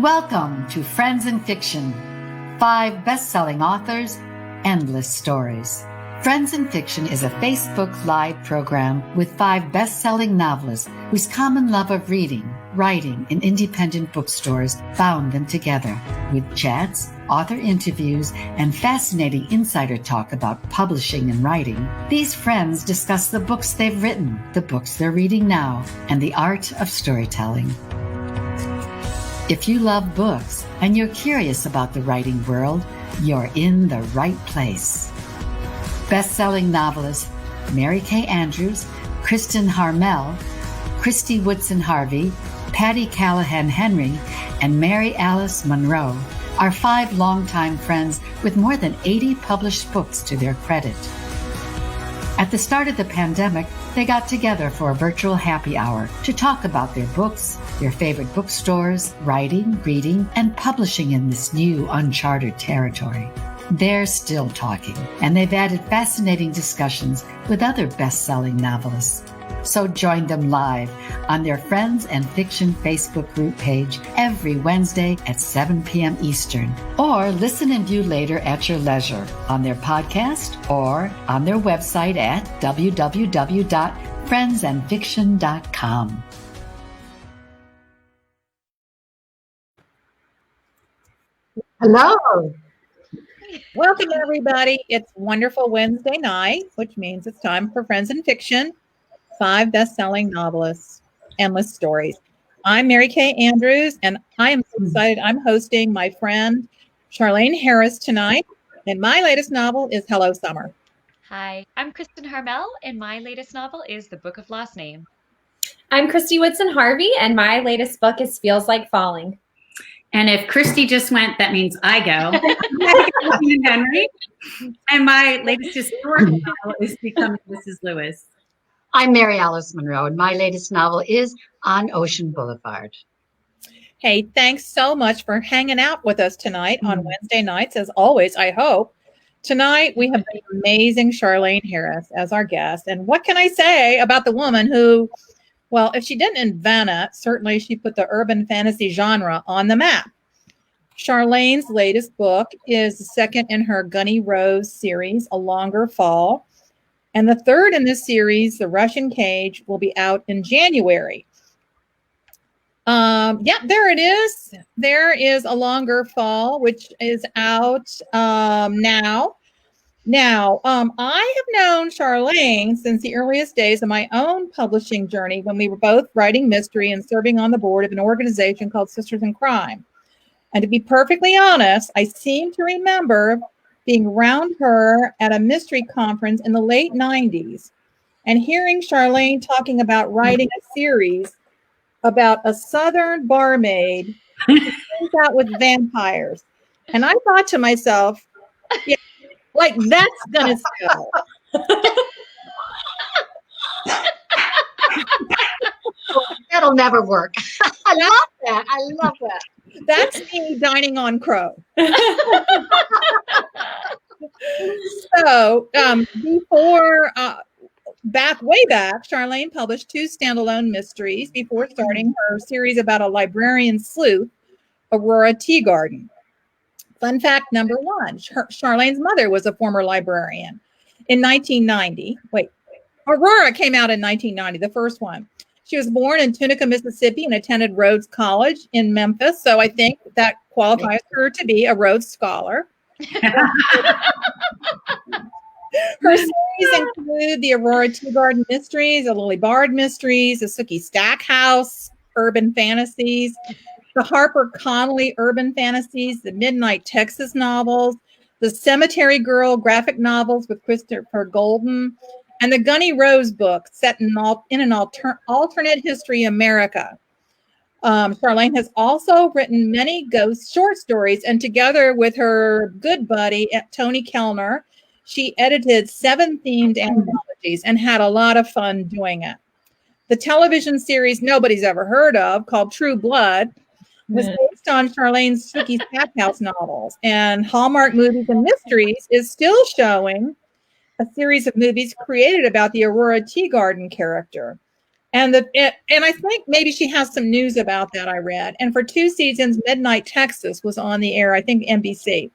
Welcome to Friends in Fiction. 5 best-selling authors, endless stories. Friends in Fiction is a Facebook Live program with 5 best-selling novelists whose common love of reading, writing, and independent bookstores bound them together with chats, author interviews, and fascinating insider talk about publishing and writing. These friends discuss the books they've written, the books they're reading now, and the art of storytelling. If you love books and you're curious about the writing world, you're in the right place. Best-selling novelists Mary Kay Andrews, Kristen Harmel, Christy Woodson Harvey, Patty Callahan Henry, and Mary Alice Monroe are 5 longtime friends with more than 80 published books to their credit. At the start of the pandemic, they got together for a virtual happy hour to talk about their books, their favorite bookstores, writing, reading, and publishing in this new uncharted territory. They're still talking, and they've added fascinating discussions with other best-selling novelists. So join them live on their Friends and Fiction Facebook group page every Wednesday at 7 p.m. Eastern, or listen and view later at your leisure on their podcast or on their website at www.friendsandfiction.com. Hello. Welcome, everybody. It's wonderful Wednesday night, which means it's time for Friends in Fiction, 5 best-selling novelists, endless stories. I'm Mary Kay Andrews, and I am so excited. I'm hosting my friend Charlaine Harris tonight, and my latest novel is Hello, Summer. Hi, I'm Kristen Harmel, and my latest novel is The Book of Lost Name. I'm Christy Woodson Harvey, and my latest book is Feels Like Falling. And if Christy just went, that means I go. I'm Henry, and my latest historical novel is Becoming Mrs. Lewis. I'm Mary Alice Monroe, and my latest novel is On Ocean Boulevard. Hey, thanks so much for hanging out with us tonight on Wednesday nights, as always, I hope. Tonight, we have the amazing Charlaine Harris as our guest. And what can I say about the woman who, well, if she didn't invent it, certainly she put the urban fantasy genre on the map. Charlaine's latest book is the second in her Gunny Rose series, A Longer Fall. And the third in this series, The Russian Cage, will be out in January. There it is. There is A Longer Fall, which is out now. I have known Charlaine since the earliest days of my own publishing journey when we were both writing mystery and serving on the board of an organization called Sisters in Crime. And to be perfectly honest, I seem to remember being around her at a mystery conference in the late 90s and hearing Charlaine talking about writing a series about a Southern barmaid who hangs out with vampires. And I thought to myself, yeah, like that's gonna sell. That'll never work. I love that. I love that. That's me dining on crow. So way back, Charlaine published 2 standalone mysteries before starting her series about a librarian sleuth, Aurora Teagarden. Fun fact number 1, Charlaine's mother was a former librarian. In 1990, Aurora came out in 1990, the first one. She was born in Tunica, Mississippi, and attended Rhodes College in Memphis. So I think that qualifies her to be a Rhodes Scholar. Her series include the Aurora Teagarden Mysteries, the Lily Bard Mysteries, the Sookie Stackhouse Urban Fantasies, the Harper Connolly Urban Fantasies, the Midnight Texas novels, the Cemetery Girl graphic novels with Christopher Golden, and the Gunny Rose book set in an alternate history America. Charlaine has also written many ghost short stories, and together with her good buddy Tony Kellner, she edited 7 themed anthologies and had a lot of fun doing it. The television series nobody's ever heard of, called True Blood, was based on Charlaine's Sookie Stackhouse novels, and Hallmark Movies and Mysteries is still showing a series of movies created about the Aurora Teagarden character. And I think maybe she has some news about that I read. And for 2 seasons, Midnight Texas was on the air, I think NBC.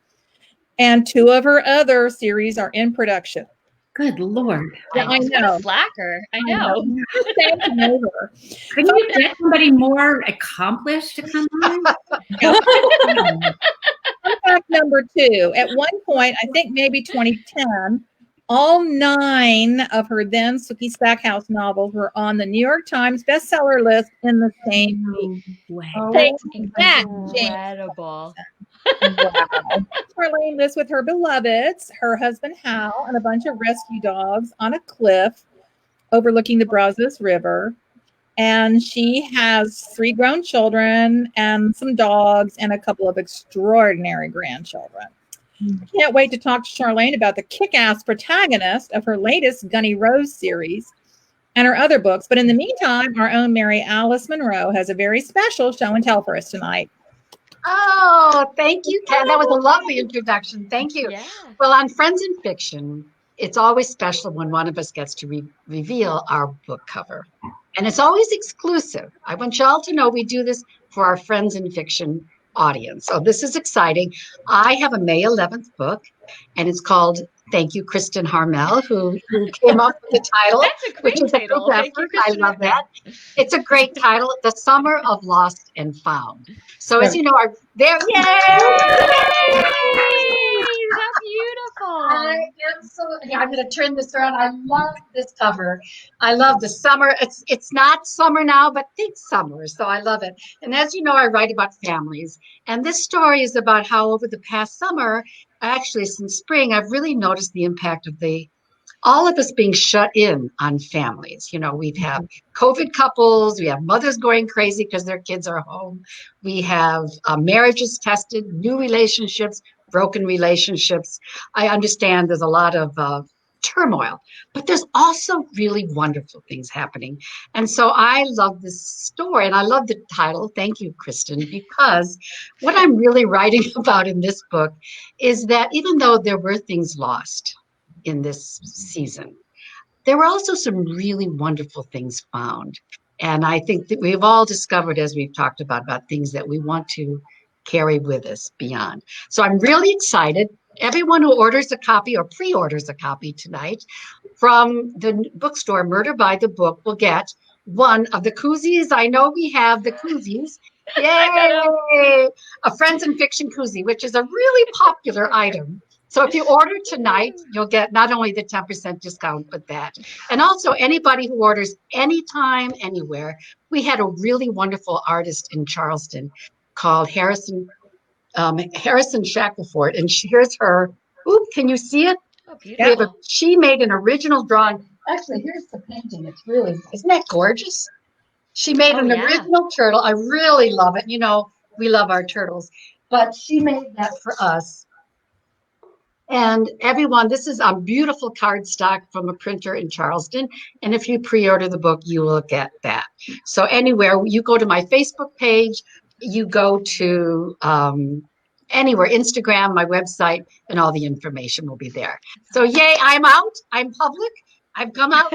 And 2 of her other series are in production. Good Lord. Yeah, I What know. a slacker. I know. Thank you. Couldn't you get somebody more accomplished to come on? Fact number 2. At one point, I think maybe 2010, all 9 of her then Sookie Stackhouse novels were on the New York Times bestseller list in the same week. Way. Take That's that, incredible. Wow. Charlaine lives with her beloveds, her husband Hal, and a bunch of rescue dogs on a cliff overlooking the Brazos River. And she has 3 grown children and some dogs and a couple of extraordinary grandchildren. I can't wait to talk to Charlaine about the kick-ass protagonist of her latest Gunny Rose series and her other books. But in the meantime, our own Mary Alice Monroe has a very special show and tell for us tonight. Oh, thank you, Kat. That was a lovely introduction. Thank you. Yeah. Well, on Friends in Fiction, it's always special when one of us gets to reveal our book cover. And it's always exclusive. I want y'all to know we do this for our Friends in Fiction audience. So this is exciting. I have a May 11th book, and it's called Thank You, Kristen Harmel, who came up with the title. That's a great which is title. A Thank you, I Kristen love Harmel. that. It's a great title, The Summer of Lost and Found. So as you know, yay! How beautiful. I'm going to turn this around. I love this cover. I love the summer. It's not summer now, but think summer. So I love it. And as you know, I write about families. And this story is about how over the past summer, actually since spring, I've really noticed the impact of all of us being shut in on families. You know, we have COVID couples, we have mothers going crazy because their kids are home. We have marriages tested, new relationships, broken relationships. I understand there's a lot of turmoil, but there's also really wonderful things happening. And so I love this story, and I love the title. Thank you, Kristen, because what I'm really writing about in this book is that even though there were things lost in this season, there were also some really wonderful things found. And I think that we've all discovered, as we've talked about things that we want to carry with us beyond. So I'm really excited. Everyone who orders a copy or pre-orders a copy tonight from the bookstore, Murder by the Book, will get one of the koozies. I know we have the koozies. Yay! A Friends in Fiction koozie, which is a really popular item. So if you order tonight, you'll get not only the 10% discount, but that. And also anybody who orders anytime, anywhere. We had a really wonderful artist in Charleston called Harrison Shackelford. And here's her. Ooh, can you see it? Oh, beautiful. She made an original drawing. Actually, here's the painting. Isn't that gorgeous? She made an original turtle. I really love it. You know, we love our turtles. But she made that for us. And everyone, this is a beautiful cardstock from a printer in Charleston. And if you pre-order the book, you will get that. So anywhere, you go to my Facebook page, you go to anywhere, Instagram, my website, and all the information will be there. So yay, I'm out. I'm public. I've come out.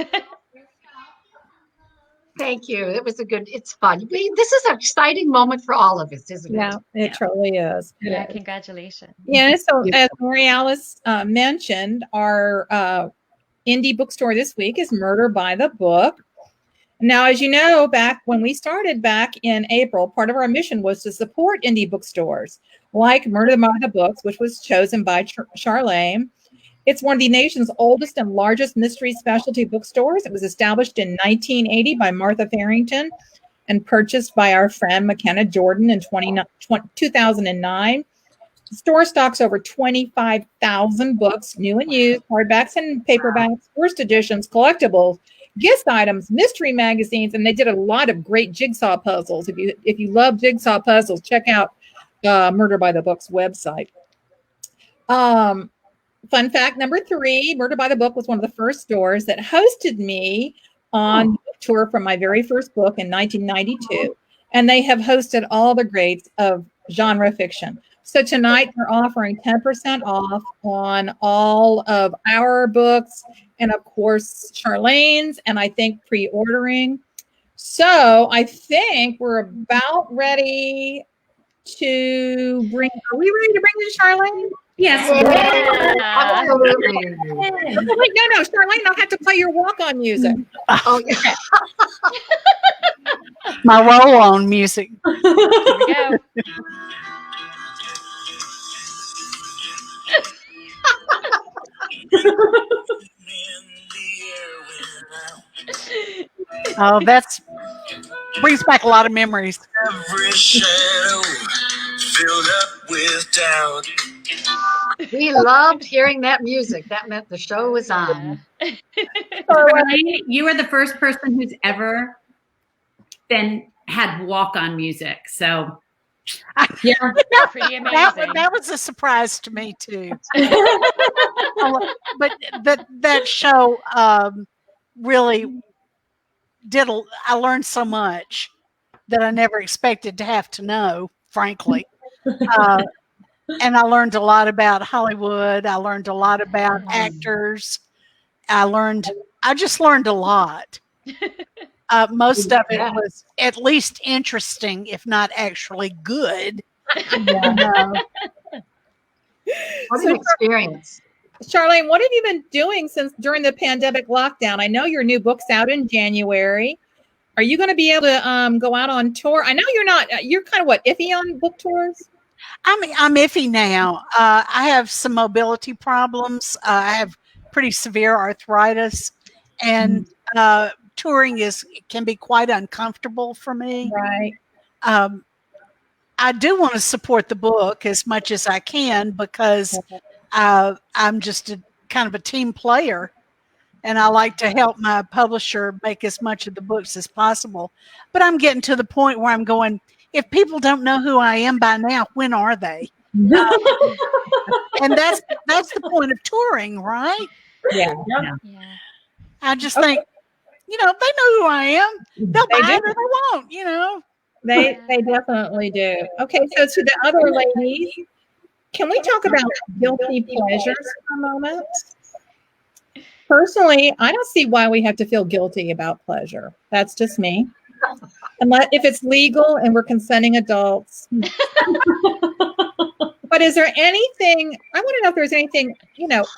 Thank you. It's fun. This is an exciting moment for all of us, isn't it? Yeah, it truly is. Yeah, congratulations. Yeah, so as Mary Alice mentioned, our indie bookstore this week is Murder by the Book. Now, as you know, back when we started back in April, part of our mission was to support indie bookstores like Murder by the Books, which was chosen by Charlaine. It's one of the nation's oldest and largest mystery specialty bookstores. It was established in 1980 by Martha Farrington and purchased by our friend McKenna Jordan in 2009. The store stocks over 25,000 books, new and used, hardbacks and paperbacks, first editions, collectibles, gift items, mystery magazines, and they did a lot of great jigsaw puzzles. If you love jigsaw puzzles, check out Murder by the Book's website. Fun fact number 3, Murder by the Book was one of the first stores that hosted me on tour from my very first book in 1992. And they have hosted all the greats of genre fiction. So tonight they're offering 10% off on all of our books and of course Charlaine's, and I think pre-ordering. So I think we're about ready to bring. Are we ready to bring in Charlaine? Yes. Absolutely. Oh, wait, no, Charlaine, I'll have to play your walk-on music. Oh, yeah. My roll-on music. Here we go. Oh, that's brings back a lot of memories. Every shadow filled up with doubt. We loved hearing that music. That meant the show was on. Charlaine, you are the first person who's ever had walk-on music. So Yeah. Pretty amazing. That was a surprise to me too. But that show really did. I learned so much that I never expected to have to know, frankly. And I learned a lot about Hollywood. I learned a lot about actors. I just learned a lot. Most of it was at least interesting, if not actually good. What an experience. Charlaine, what have you been doing since during the pandemic lockdown? I know your new book's out in January. Are you going to be able to go out on tour? I know you're not. You're kind of iffy on book tours. I'm iffy now. I have some mobility problems. I have pretty severe arthritis, and touring can be quite uncomfortable for me. Right. I do want to support the book as much as I can because I'm just a kind of a team player, and I like to help my publisher make as much of the books as possible. But I'm getting to the point where I'm going, if people don't know who I am by now, when are they? And that's the point of touring, right? Yeah. I just think, they know who I am. They'll buy it or they won't, They definitely do. Okay, so to the other ladies, can we talk about guilty pleasures for a moment? Personally, I don't see why we have to feel guilty about pleasure. That's just me. Unless if it's legal and we're consenting adults. But is there anything, I want to know if there's anything,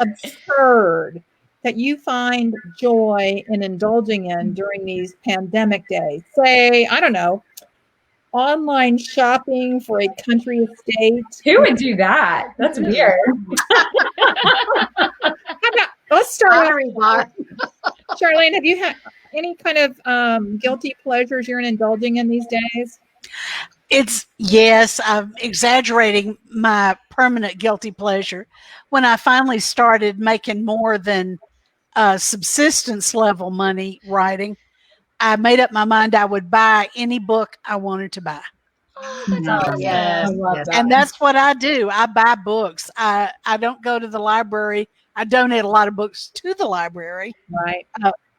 absurd that you find joy in indulging in during these pandemic days? Say, I don't know, online shopping for a country estate. Who would do that? That's weird. Let's start with Bar. Charlaine. Have you had any kind of guilty pleasures you're indulging in these days? Yes, I'm exaggerating my permanent guilty pleasure. When I finally started making more than subsistence level money writing, I made up my mind I would buy any book I wanted to buy. Oh, that's awesome. Yes, yes. And that's what I do. I buy books. I don't go to the library. I donate a lot of books to the library. Right.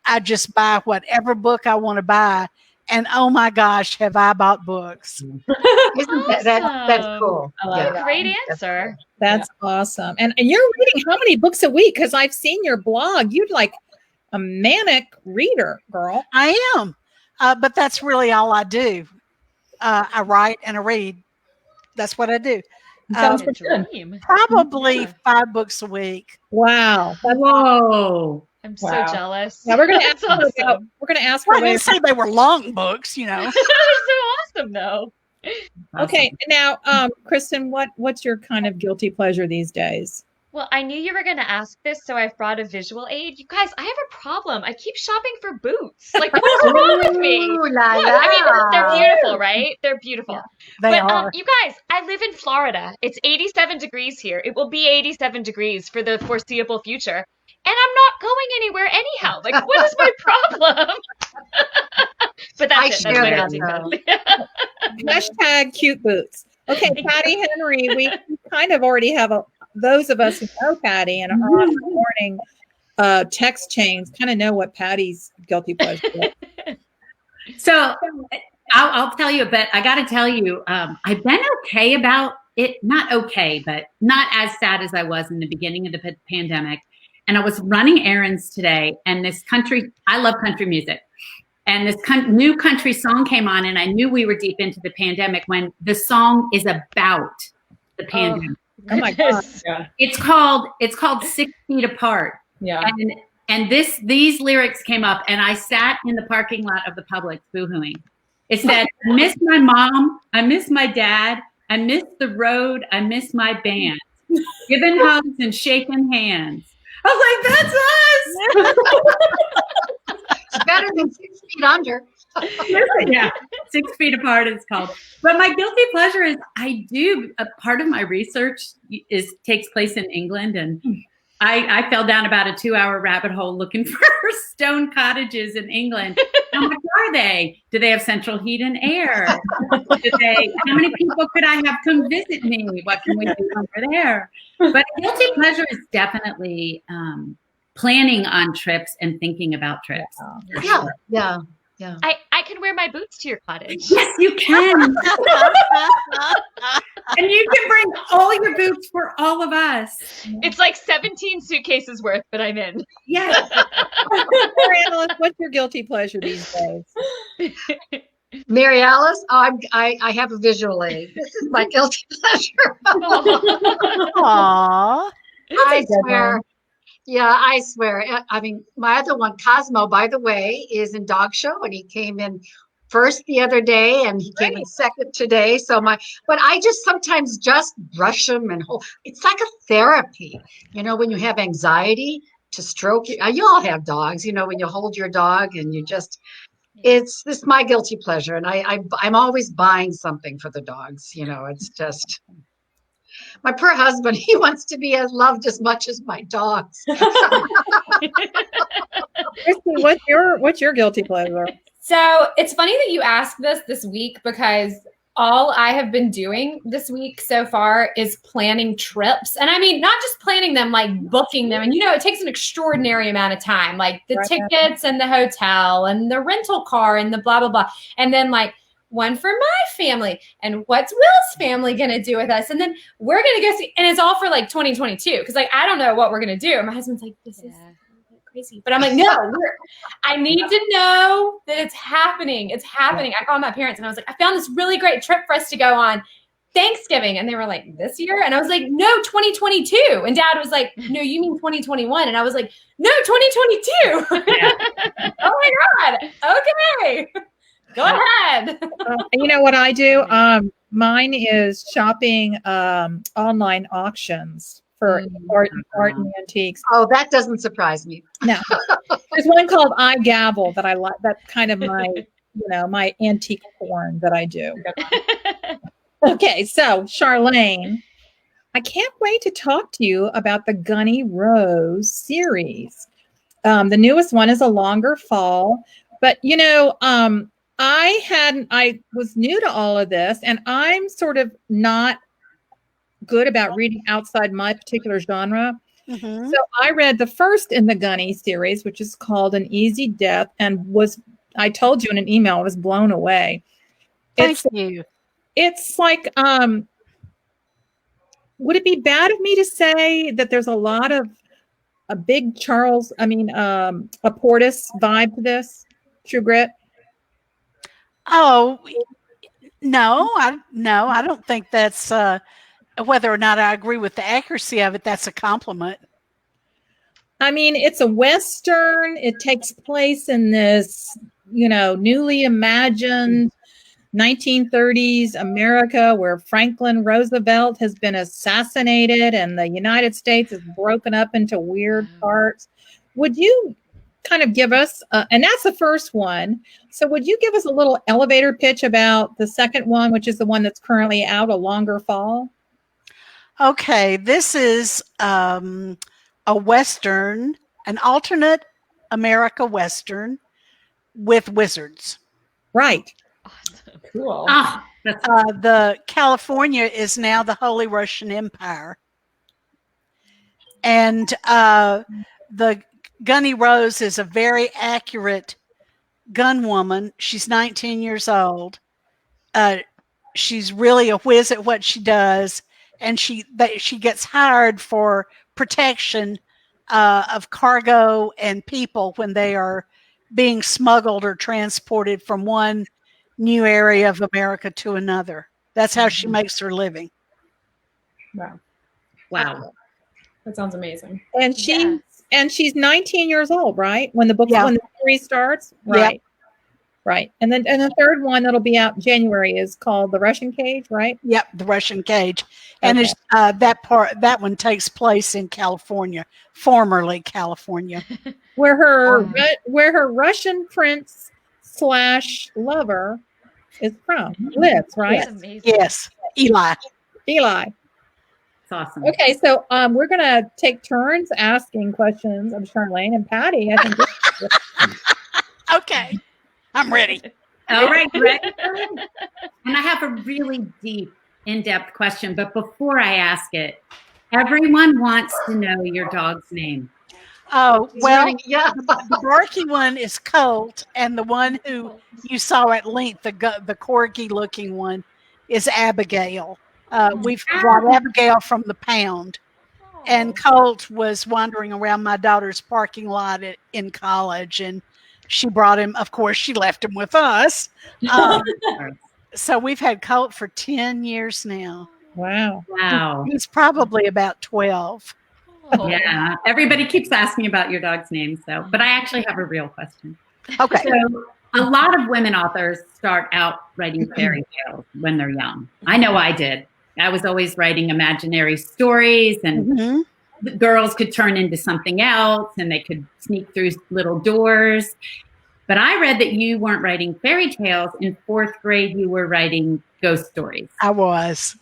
I just buy whatever book I want to buy. And oh my gosh, have I bought books? Isn't that's cool? I love Yeah. Great answer. That's awesome. And you're reading how many books a week? Because I've seen your blog. You're like a manic reader, girl. I am. But that's really all I do. I write and I read. That's what I do. Sounds What a good. dream. Probably Yeah. 5 books a week. Wow. That's whoa. I'm so Wow. jealous. Now we're gonna ask That's her awesome. about, we're gonna ask Well, her I later. didn't say they were long books, That's so awesome, though. Okay, now Kristen, what's your kind of guilty pleasure these days? Well, I knew you were going to ask this, so I've brought a visual aid. You guys, I have a problem. I keep shopping for boots. Like, what is wrong with me? Ooh, la, Look, la. I mean, they're beautiful, right? They're beautiful. They But are. you guys, I live in Florida. It's 87 degrees here. It will be 87 degrees for the foreseeable future. And I'm not going anywhere anyhow. Like, what is my problem? But I that's it. share That's that, my though. guilty pleasure. Hashtag cute boots. Okay, Patty Henry, we kind of already have those of us who know Patty and are on the morning text chains kind of know what Patty's guilty pleasure is. So I'll tell you, but I got to tell you, I've been okay about it. Not okay, but not as sad as I was in the beginning of the pandemic. And I was running errands today, and I love country music. And this new country song came on, and I knew we were deep into the pandemic when the song is about the pandemic. Oh my God. Yeah. It's called 6 Feet Apart. Yeah. And these lyrics came up, and I sat in the parking lot of the Publix boohooing. It said, I miss my mom, I miss my dad, I miss the road, I miss my band. Giving hugs and shaking hands. I was like, that's us. It's better than 6 feet under. Yeah, 6 Feet Apart it's called. But my guilty pleasure is a part of my research takes place in England, and I fell down about a 2-hour rabbit hole looking for stone cottages in England. How much are they? Do they have central heat and air? How many people could I have come visit me? What can we do over there? But guilty pleasure is definitely planning on trips and thinking about trips. Yeah. I can wear my boots to your cottage. Yes, you can. And you can bring all your boots for all of us. It's like 17 suitcases worth, but I'm in. Yes. Mary Alice, what's your guilty pleasure these days? Mary Alice, I have a visual aid. This is my guilty pleasure. Aww. I swear. Yeah, I swear. I mean, my other one, Cosmo, by the way, is in dog show, and he came in first the other day, and he came in second today. But I just sometimes just brush him and it's like a therapy. You know, when you have anxiety, to stroke you all have dogs. You know, when you hold your dog and you just. It's this my guilty pleasure, and I'm always buying something for the dogs. You know, it's just. My poor husband, he wants to be loved as much as my dogs. Kristen, what's your guilty pleasure? So it's funny that you asked this week, because all I have been doing this week so far is planning trips. And I mean, not just planning them, like booking them. And, it takes an extraordinary amount of time, like the tickets and the hotel and the rental car and the blah, blah, blah. And then like, one for my family, and what's Will's family going to do with us? And then we're going to go see, and it's all for like 2022. Cause like, I don't know what we're going to do. And my husband's like, this is crazy. But I'm like, no, I need to know that it's happening. It's happening. I called my parents and I was like, I found this really great trip for us to go on Thanksgiving. And they were like, this year? And I was like, no, 2022. And Dad was like, no, you mean 2021. And I was like, no, 2022. Oh my God. Okay. Go ahead. You know what I do? Mine is shopping online auctions for art and antiques. Oh, that doesn't surprise me. No, there's one called iGavel that I like. That's kind of my, my antique porn that I do. Okay, so Charlaine, I can't wait to talk to you about the Gunny Rose series. The newest one is a longer fall, but I was new to all of this, and I'm sort of not good about reading outside my particular genre. Mm-hmm. So I read the first in the Gunny series, which is called An Easy Death, and I told you in an email, I was blown away. Thank you. It's like, would it be bad of me to say that there's a lot of a big a Portis vibe to this, True Grit? Oh, no, I don't think that's whether or not I agree with the accuracy of it. That's a compliment. I mean, it's a Western. It takes place in this, newly imagined 1930s America where Franklin Roosevelt has been assassinated and the United States is broken up into weird parts. Would you kind of give us, and that's the first one. So would you give us a little elevator pitch about the second one, which is the one that's currently out, A Longer Fall? Okay, this is a Western, an alternate America Western with wizards. Right. Awesome. Cool. The California is now the Holy Russian Empire. And the Gunny Rose is a very accurate gun woman. She's 19 years old. She's really a whiz at what she does, and she gets hired for protection of cargo and people when they are being smuggled or transported from one new area of America to another. That's how she makes her living. Wow. Wow. That sounds amazing. And she's 19 years old, right? When the when the series starts, right? Yep. Right. And then the third one that'll be out January is called The Russian Cage, right? Yep, The Russian Cage. And there's that one takes place in California, formerly California, where her Russian prince / lover is from, lives, right? Yes, Eli. It's awesome. Okay, so we're gonna take turns asking questions of Charlaine and Patty. I think. Okay, I'm ready. All right, ready? And I have a really deep, in-depth question, but before I ask it, everyone wants to know your dog's name. Oh, well, the Barky one is Colt, and the one who you saw at length, the corgi-looking one, is Abigail. We've brought Abigail from the pound, and Colt was wandering around my daughter's parking lot in college, and she brought him. Of course, she left him with us. So we've had Colt for 10 years now. Wow. He's probably about 12. Yeah. Everybody keeps asking about your dog's name, but I actually have a real question. Okay. So a lot of women authors start out writing fairy tales when they're young. I know I did. I was always writing imaginary stories, and the girls could turn into something else, and they could sneak through little doors. But I read that you weren't writing fairy tales. In 4th grade, you were writing ghost stories. I was.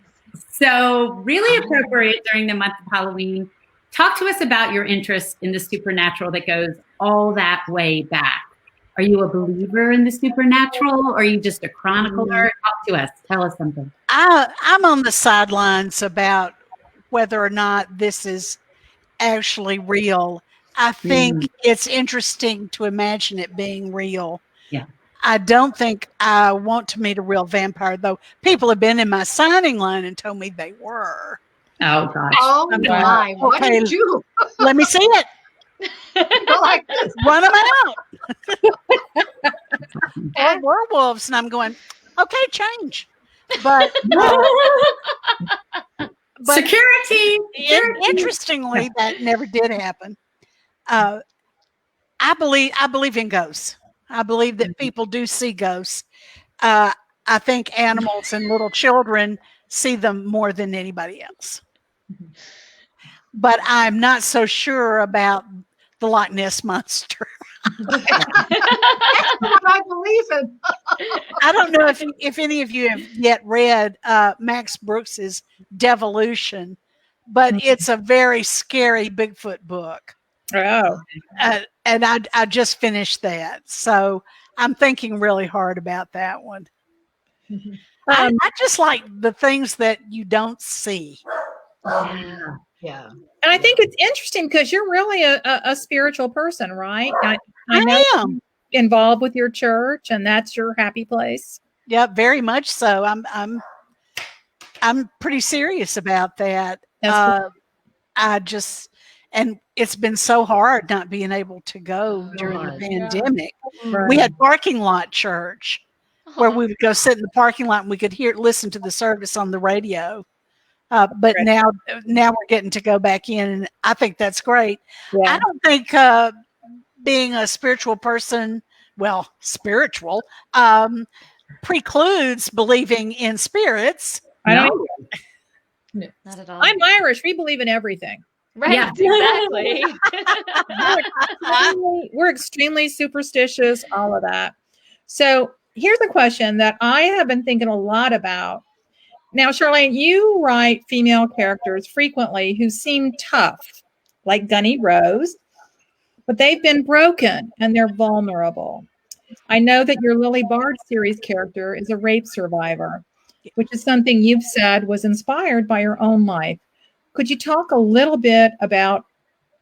So really appropriate during the month of Halloween. Talk to us about your interest in the supernatural that goes all that way back. Are you a believer in the supernatural, or are you just a chronicler? Talk to us. Tell us something. I'm on the sidelines about whether or not this is actually real. I think it's interesting to imagine it being real. Yeah. I don't think I want to meet a real vampire, though. People have been in my signing line and told me they were. Oh, gosh. Oh, my. What did you do? Let me see it. Go like this. Run them out. Or werewolves. And I'm going, okay, change. But security. Interestingly, that never did happen. I believe in ghosts. I believe that people do see ghosts. I think animals and little children see them more than anybody else. But I'm not so sure about the Loch Ness Monster. That's what I believe in. I don't know if any of you have yet read Max Brooks's Devolution, but it's a very scary Bigfoot book. Oh. And I just finished that. So I'm thinking really hard about that one. I just like the things that you don't see. Yeah. And I think it's interesting because you're really a spiritual person, right? I know am involved with your church, and that's your happy place. Yeah, very much so. I'm pretty serious about that. And it's been so hard not being able to go during the pandemic. Right. We had parking lot church where we would go sit in the parking lot and we could listen to the service on the radio. But now we're getting to go back in, and I think that's great. Yeah. I don't think being a spiritual person, spiritual, precludes believing in spirits. I don't. Not at all. I'm Irish. We believe in everything. Right, yeah. Exactly. We're extremely superstitious, all of that. So here's a question that I have been thinking a lot about. Now, Charlaine, you write female characters frequently who seem tough, like Gunny Rose, but they've been broken and they're vulnerable. I know that your Lily Bard series character is a rape survivor, which is something you've said was inspired by your own life. Could you talk a little bit about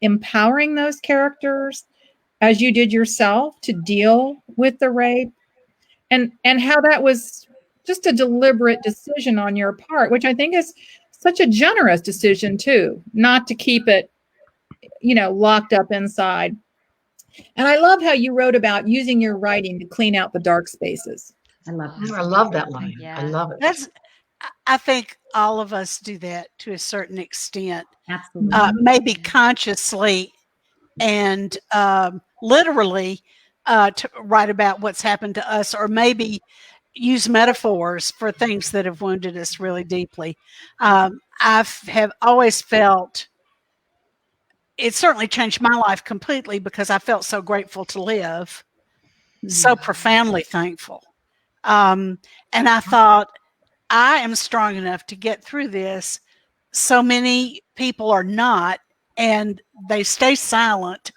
empowering those characters as you did yourself to deal with the rape, and how that was just a deliberate decision on your part, which I think is such a generous decision too, not to keep it, locked up inside. And I love how you wrote about using your writing to clean out the dark spaces. I love that. I love that line. I Yeah. love it. I think all of us do that to a certain extent, Absolutely. maybe consciously and literally to write about what's happened to us, or maybe use metaphors for things that have wounded us really deeply. I have always felt it certainly changed my life completely because I felt so grateful to live, so profoundly thankful. And I thought, I am strong enough to get through this. So many people are not, and they stay silent.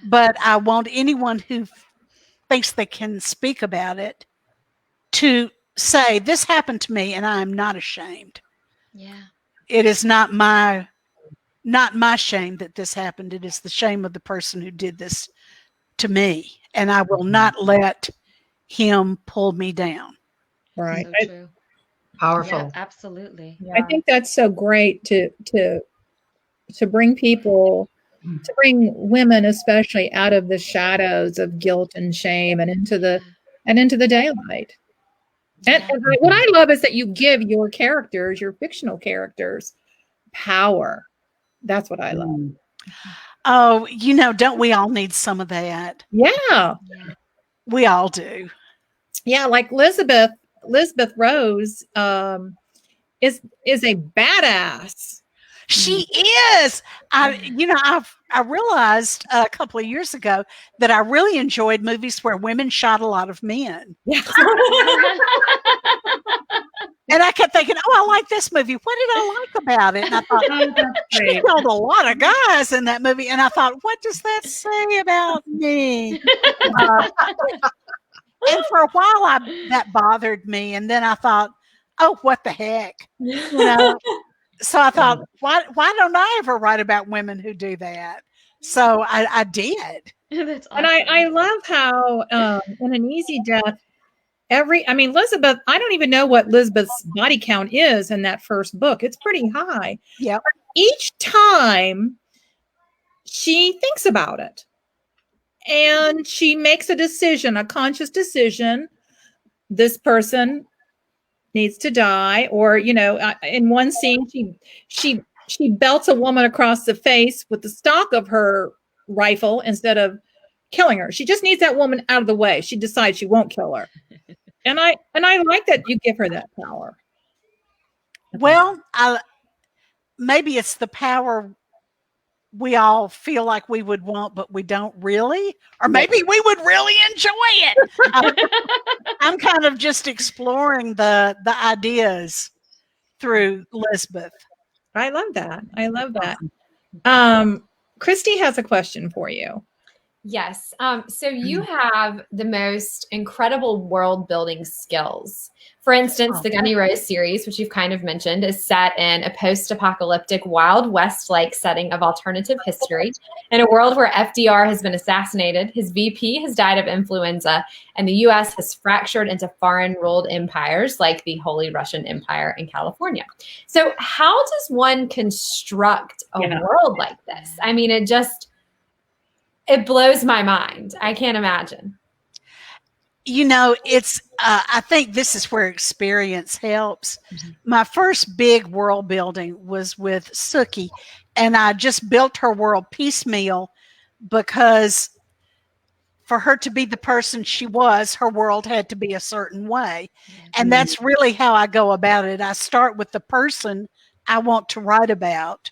But I want anyone who thinks they can speak about it to say, this happened to me and I am not ashamed. Yeah. It is not my shame that this happened. It is the shame of the person who did this to me. And I will not let him pull me down. Right. So true. Powerful. Yeah, absolutely. I think that's so great to bring people, to bring women especially out of the shadows of guilt and shame and into the daylight. And what I love is that you give your characters, your fictional characters, power. That's what I love. Oh, don't we all need some of that? Yeah. We all do. Yeah, like Elizabeth Rose is a badass. She is. I realized a couple of years ago that I really enjoyed movies where women shot a lot of men. Yeah. And I kept thinking, I like this movie. What did I like about it? And I thought, she killed a lot of guys in that movie. And I thought, what does that say about me? And for a while, that bothered me. And then I thought, oh, what the heck? So I thought, why don't I ever write about women who do that? So I did. That's And awesome. I love how in An Easy Death, Elizabeth, I don't even know what Elizabeth's body count is in that first book. It's pretty high. Yep. Each time she thinks about it and she makes a decision, a conscious decision. This person needs to die, or in one scene she belts a woman across the face with the stock of her rifle instead of killing her. She just needs that woman out of the way. She decides she won't kill her. And I like that you give her that power. Well, maybe it's the power we all feel like we would want, but we don't really, or maybe we would really enjoy it. I'm kind of just exploring the ideas through Lisbeth. I love that. Christy has a question for you. Yes. So you have the most incredible world building skills. For instance, the Gunny Rose series, which you've kind of mentioned, is set in a post-apocalyptic Wild West-like setting of alternative history in a world where FDR has been assassinated, his VP has died of influenza, and the U.S. has fractured into foreign-ruled empires like the Holy Russian Empire in California. So how does one construct a world like this? I mean, it blows my mind. I can't imagine. It's, I think this is where experience helps. Mm-hmm. My first big world building was with Suki, and I just built her world piecemeal because for her to be the person she was, her world had to be a certain way. Mm-hmm. And that's really how I go about it. I start with the person I want to write about,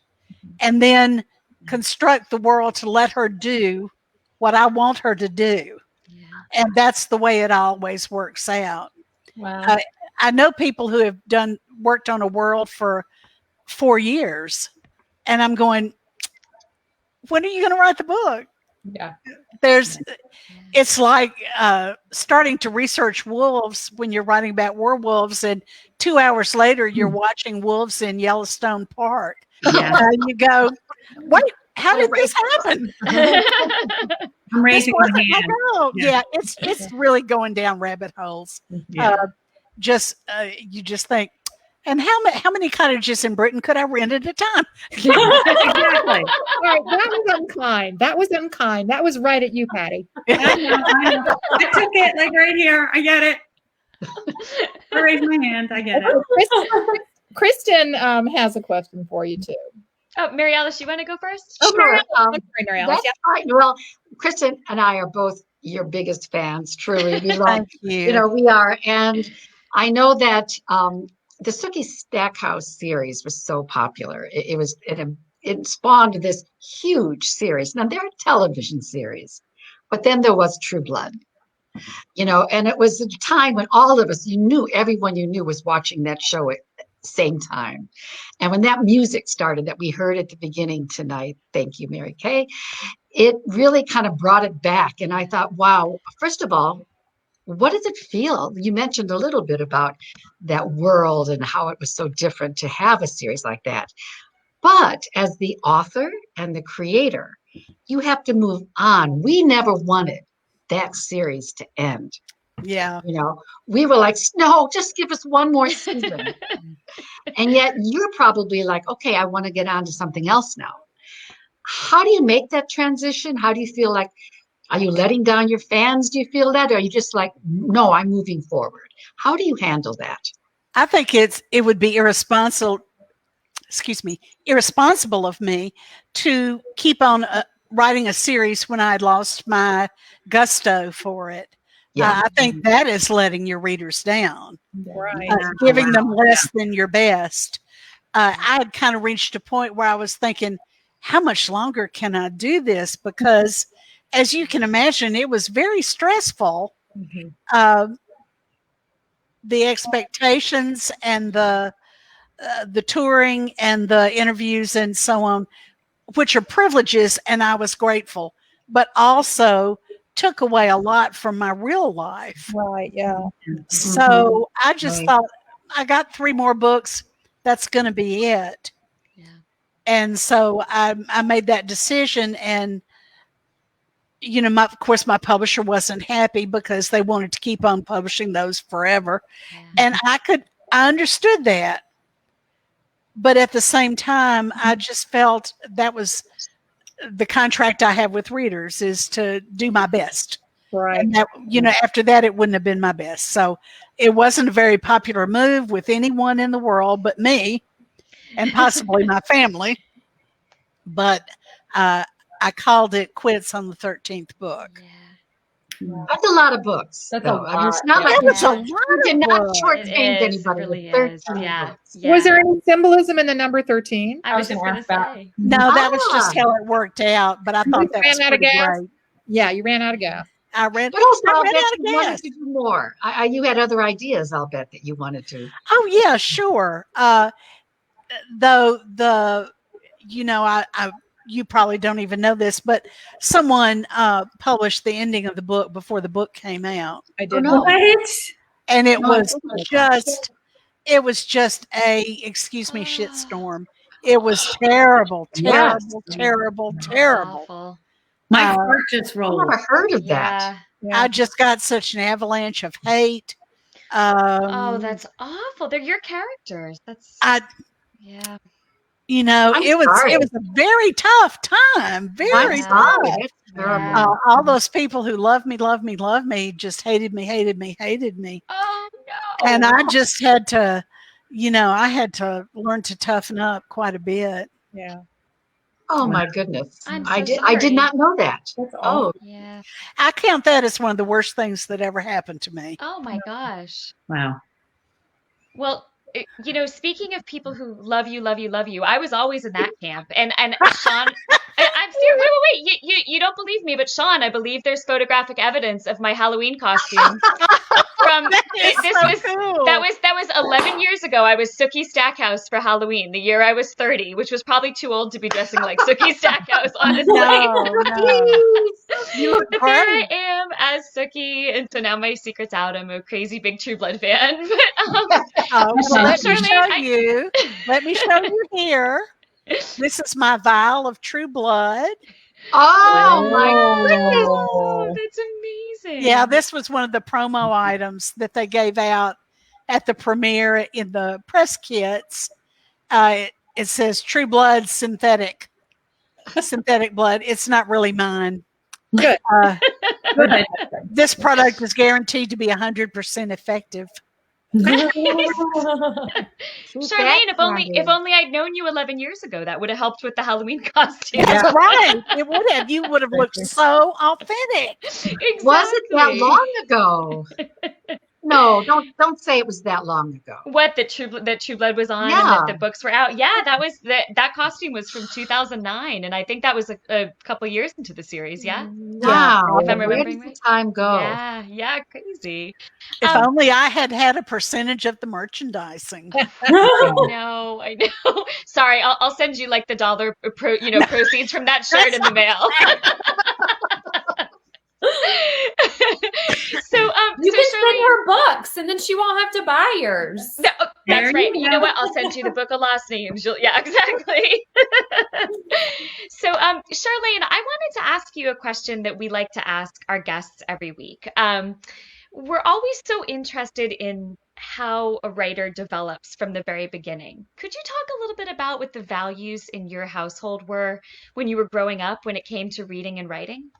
and then construct the world to let her do what I want her to do. Yeah. And that's the way it always works out. Wow. I know people who have worked on a world for 4 years, and I'm going, when are you going to write the book? Yeah. It's like starting to research wolves when you're writing about werewolves, and 2 hours later you're watching wolves in Yellowstone Park. Yeah. And you go, wait, how did this happen? I'm raising my hand. Yeah, it's really going down rabbit holes. Yeah. You just think, And how many cottages in Britain could I rent at a time? Exactly. All right, that was unkind. That was unkind. That was right at you, Patty. I know. I took it like right here. I get it. I raised my hand. I get it. Kristen has a question for you too. Oh, Mary Alice, you want to go first? Sure. Sorry, Mary Alice. That's fine. Well, Kristen and I are both your biggest fans. Truly, we love. Thank you. We are, and I know that the Sookie Stackhouse series was so popular. It spawned this huge series. Now they're a television series, but then there was True Blood. And it was a time when all of us, everyone you knew was watching that show at the same time. And when that music started that we heard at the beginning tonight, thank you, Mary Kay, it really kind of brought it back. And I thought, wow, first of all, what does it feel? You mentioned a little bit about that world and how it was so different to have a series like that. But as the author and the creator, you have to move on. We never wanted that series to end. Yeah. We were like, no, just give us one more season. And yet you're probably like, okay, I want to get on to something else now. How do you make that transition? How do you feel like, are you letting down your fans? Do you feel that? Or are you just like, no, I'm moving forward? How do you handle that? I think it would be irresponsible of me to keep on writing a series when I had lost my gusto for it. Yeah. I think that is letting your readers down, Right. giving them less than your best. I had kind of reached a point where I was thinking, how much longer can I do this? Because as you can imagine, it was very stressful. Mm-hmm. The expectations and the touring and the interviews and so on, which are privileges, and I was grateful, but also took away a lot from my real life. Right. Yeah. So I just Right. thought, I got 3 more books. That's going to be it. Yeah. And so I made that decision, and of course, my publisher wasn't happy because they wanted to keep on publishing those forever. Yeah. And I understood that. But at the same time, I just felt that was the contract I have with readers, is to do my best. Right. And that, after that, it wouldn't have been my best. So it wasn't a very popular move with anyone in the world but me and possibly my family. But I called it quits on the 13th book. Yeah. That's a lot of books. That's a though. I mean, it's lot. not like That was a Yeah. lot you of cannot books. shortchange It is, anybody it really with is. 13 Yeah. books. Yeah. Was there any symbolism in the number 13? I was I just was going to gonna ask say. No, that was just Ah. how it worked out. But I thought that was ran out of pretty gas? great. Yeah, you ran out of gas. I ran But also, I I'll ran bet out of you wanted gas. to do more. You had other ideas, I'll bet, that you wanted to. Oh yeah, sure. Though you probably don't even know this, but someone published the ending of the book before the book came out, I did. no. What? and it No, I was didn't know just a, excuse me, shitstorm. It was terrible, Yes. terrible, terrible. Awful. My Uh, heart just I rolled. never heard of that. Yeah. I just got such an avalanche of hate. Oh, that's awful. They're your characters. That's yeah. I'm it was sorry. a very tough time. Very I'm Yeah. tough. sorry. That's terrible. Yeah. All those people who loved me just hated me. Oh no. And I just had to, I had to learn to toughen up quite a bit. Yeah. Oh my goodness. I'm I so did sorry. not know that. That's Oh, Yeah. I count that as one of the worst things that ever happened to me. Oh my gosh. Wow. Well, speaking of people who love you, I was always in that camp. And Sean, I'm serious. Wait. You don't believe me, but Sean, I believe there's photographic evidence of my Halloween costume. From Cool. that was 11 years ago. I was Sookie Stackhouse for Halloween, the year I was 30, which was probably too old to be dressing like Sookie Stackhouse, honestly. No. You look But there I great. am as Sookie, and so now my secret's out. I'm a crazy big True Blood fan. Oh, well, let me Charlaine, show you. Let me show you here. This is my vial of True Blood. oh my goodness. Oh, that's amazing. Yeah, this was one of the promo items that they gave out at the premiere in the press kits, it says True Blood synthetic blood. It's not really mine. Good. Good. This product is guaranteed to be 100% effective. Charlaine, if only I'd known you 11 years ago, that would have helped with the Halloween costume. That's right. It would have. You would have looked so authentic. Exactly. Was it that long ago? No, don't say it was that long ago. What, that True Blood was on and Yeah. that the books were out? Yeah, that costume was from 2009, and I think that was a couple years into the series. Yeah, Wow. if I'm Where remembering does right. the time go? Yeah, crazy. If only I had a percentage of the merchandising. I know. Sorry, I'll send you like the dollar proceeds from that shirt in the mail. You can send her books, and then she won't have to buy yours. No, that's There right. you You know go. what? I'll send you the book of last names. Yeah, exactly. So, Charlaine, I wanted to ask you a question that we like to ask our guests every week. We're always so interested in how a writer develops from the very beginning. Could you talk a little bit about what the values in your household were when you were growing up when it came to reading and writing?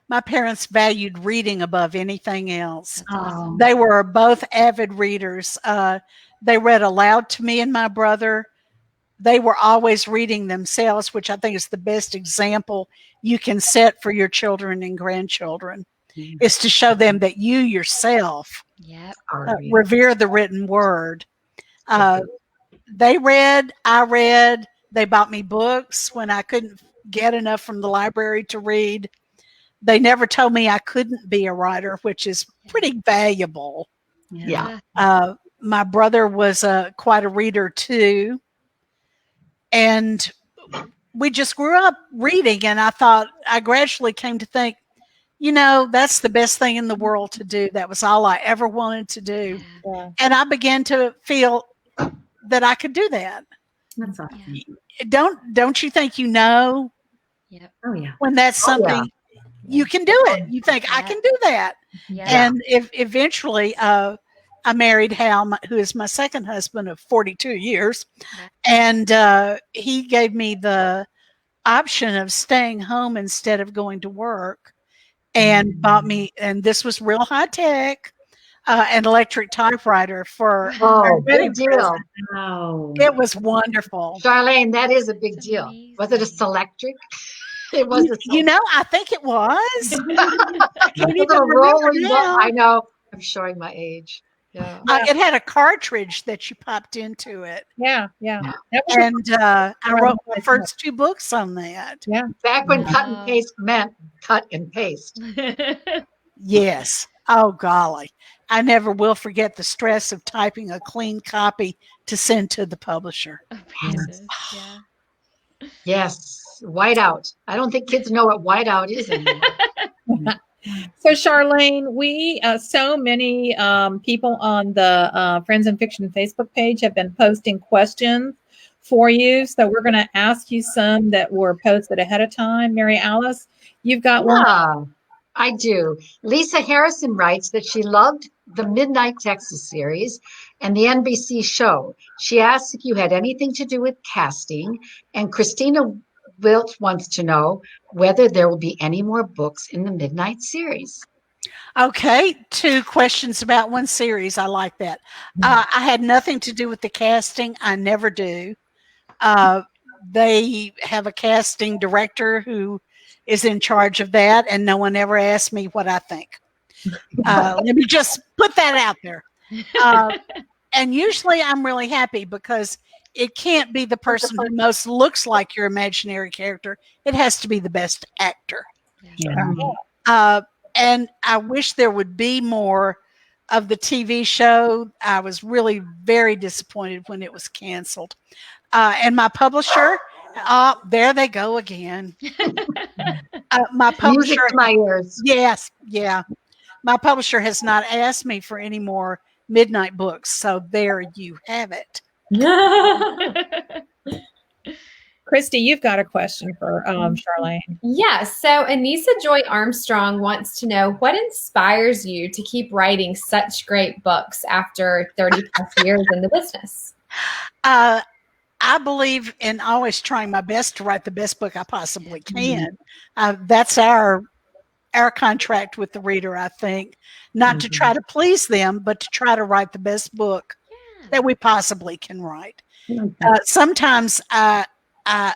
My parents valued reading above anything else. Oh. They were both avid readers. They read aloud to me and my brother. They were always reading themselves, which I think is the best example you can set for your children and grandchildren, is to show them that you yourself revere the written word. They read, I read, they bought me books when I couldn't get enough from the library to read. They never told me I couldn't be a writer, which is pretty valuable. Yeah. My brother was quite a reader too. And we just grew up reading. And I gradually came to think, that's the best thing in the world to do. That was all I ever wanted to do. Yeah. And I began to feel that I could do that. That's awesome. Don't you think Oh, yeah. when that's something you can do it? You think I can do that. And eventually I married Hal, who is my second husband of 42 years. And he gave me the option of staying home instead of going to work, and bought me, and this was real high tech, an electric typewriter for our wedding big deal. present. Oh. It was wonderful. Charlaine, that is a big deal. Was it a Selectric? It was I think it was. I can't even a remember rolling now. I know. I'm showing my age. Yeah. It had a cartridge that you popped into it. Yeah. And I wrote my first 2 books on that. Yeah. Back when cut and paste meant cut and paste. Yes. Oh, golly. I never will forget the stress of typing a clean copy to send to the publisher. Yes. Whiteout. I don't think kids know what whiteout is anymore. So Charlaine, we so many people on the Friends in Fiction Facebook page have been posting questions for you. So we're going to ask you some that were posted ahead of time. Mary Alice, you've got one. Yeah, I do. Lisa Harrison writes that she loved the Midnight Texas series and the NBC show. She asks if you had anything to do with casting. And Christina Wilt wants to know whether there will be any more books in the Midnight series. Okay, 2 questions about one series. I like that. I had nothing to do with the casting. I never do. They have a casting director who is in charge of that, and no one ever asked me what I think. Let me just put that out there. And usually I'm really happy because it can't be the person who most looks like your imaginary character. It has to be the best actor. And I wish there would be more of the TV show. I was really very disappointed when it was canceled. And my publisher, there they go again. My publisher, Music to my ears. yes, yeah. My publisher has not asked me for any more Midnight books. So there you have it. Christy, you've got a question for Charlaine. Yes. So Anissa Joy Armstrong wants to know what inspires you to keep writing such great books after 30 plus years in the business? I believe in always trying my best to write the best book I possibly can. That's our contract with the reader, I think. Not to try to please them, but to try to write the best book that we possibly can write. Sometimes I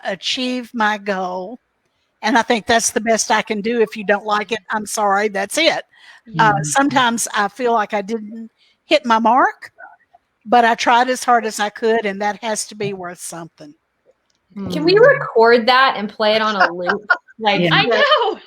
achieve my goal, and I think that's the best I can do. If you don't like it, I'm sorry, that's it. Sometimes I feel like I didn't hit my mark, but I tried as hard as I could, and that has to be worth something. Can we record that and play it on a loop? Like, I know.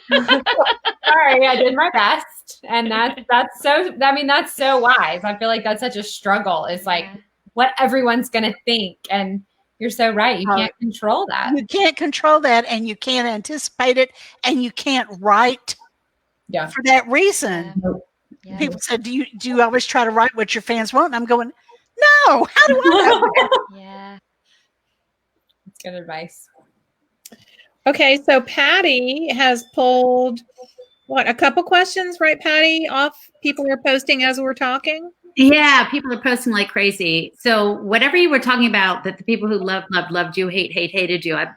Sorry, I did my best. And that's so wise. I feel like that's such a struggle. It's like what everyone's going to think. And you're so right. You can't control that. You can't control that, and you can't anticipate it, and you can't write for that reason. People said, do you always try to write what your fans want? And I'm going, no, how do I know that? Yeah. That's good advice. Okay, so Patty has pulled a couple questions, right, Patty? Off people are posting as we're talking. Yeah, people are posting like crazy. So whatever you were talking about, that the people who loved you, hated you, I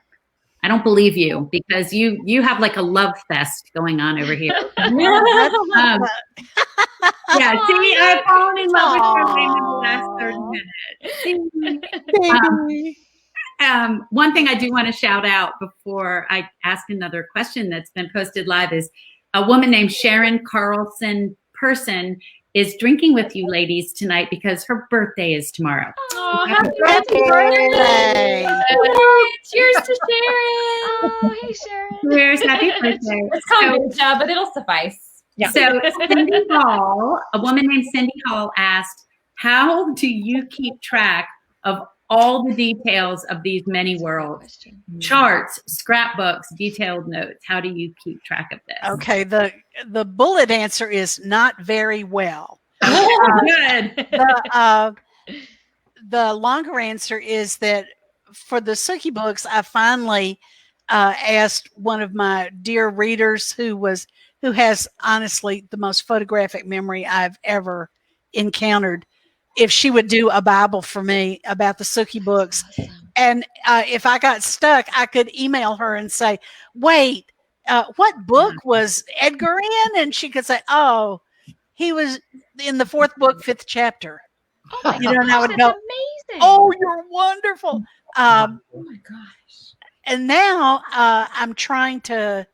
don't believe you, because you have like a love fest going on over here. Yeah, see, I've fallen in love with Charlaine in the last 30 minutes. One thing I do want to shout out before I ask another question that's been posted live is a woman named Sharon Carlson Person is drinking with you ladies tonight because her birthday is tomorrow. Oh, happy birthday! Cheers to Sharon! Oh, hey, Sharon. Cheers, happy birthday. It's kombucha, but it'll suffice. Yeah. So Cindy Hall, a woman named Cindy Hall asked, how do you keep track of all the details of these many worlds? Charts, scrapbooks, detailed notes. How do you keep track of this? Okay, the bullet answer is not very well. Good. The longer answer is that for the Sookie books, I finally asked one of my dear readers who has honestly the most photographic memory I've ever encountered, if she would do a Bible for me about the Sookie books. Awesome. And if I got stuck, I could email her and say, wait, what book was Edgar in? And she could say, oh, he was in the 4th book, 5th chapter. Oh my You know, and I would gosh, go, that's amazing. oh, you're wonderful. Oh my gosh. And now I'm trying to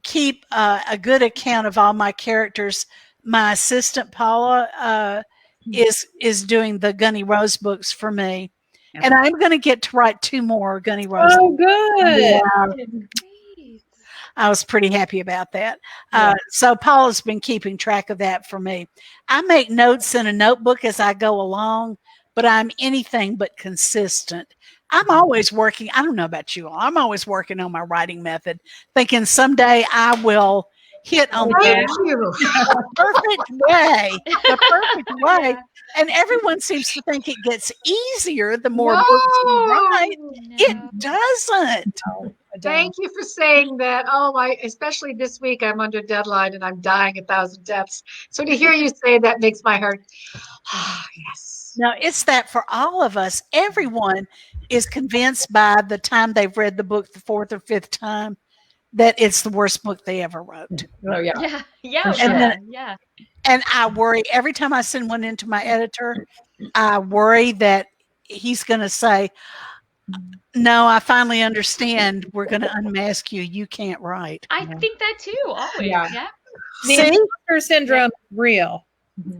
keep a good account of all my characters. My assistant, Paula, is doing the Gunny Rose books for me. Yep. And I'm going to get to write 2 more Gunny Rose. Oh, good. Yeah, Great. I was pretty happy about that. So Paula's been keeping track of that for me. I make notes in a notebook as I go along, but I'm anything but consistent. I'm always working. I don't know about you all. I'm always working on my writing method, thinking someday I will hit on the perfect way. And everyone seems to think it gets easier the more books you write. No. It doesn't. Thank you for saying that. Oh, especially this week, I'm under deadline and I'm dying 1,000 deaths. So to hear you say that makes my heart, yes. No, it's that for all of us, everyone is convinced by the time they've read the book the 4th or 5th time that it's the worst book they ever wrote. Oh, yeah. Yeah. Yeah. And then- yeah. And I worry every time I send one into my editor, I worry that he's going to say, no, I finally understand. We're going to unmask you. You can't write. I think that too. Always. Yeah. Yeah. The imposter syndrome is real.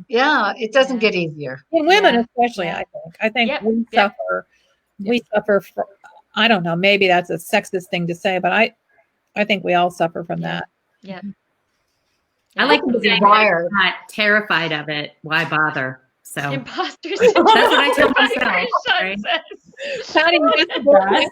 Yeah, it doesn't get easier. In women, Yeah. especially, Yeah. I think. I think Yep. we Yep. suffer. We suffer from, I don't know, maybe that's a sexist thing to say, but I think we all suffer from that. Yeah. I like to say, Desire. I'm not terrified of it. Why bother? So Imposter that's what I tell That's what myself. Sean Right? says. Patty, you got the book?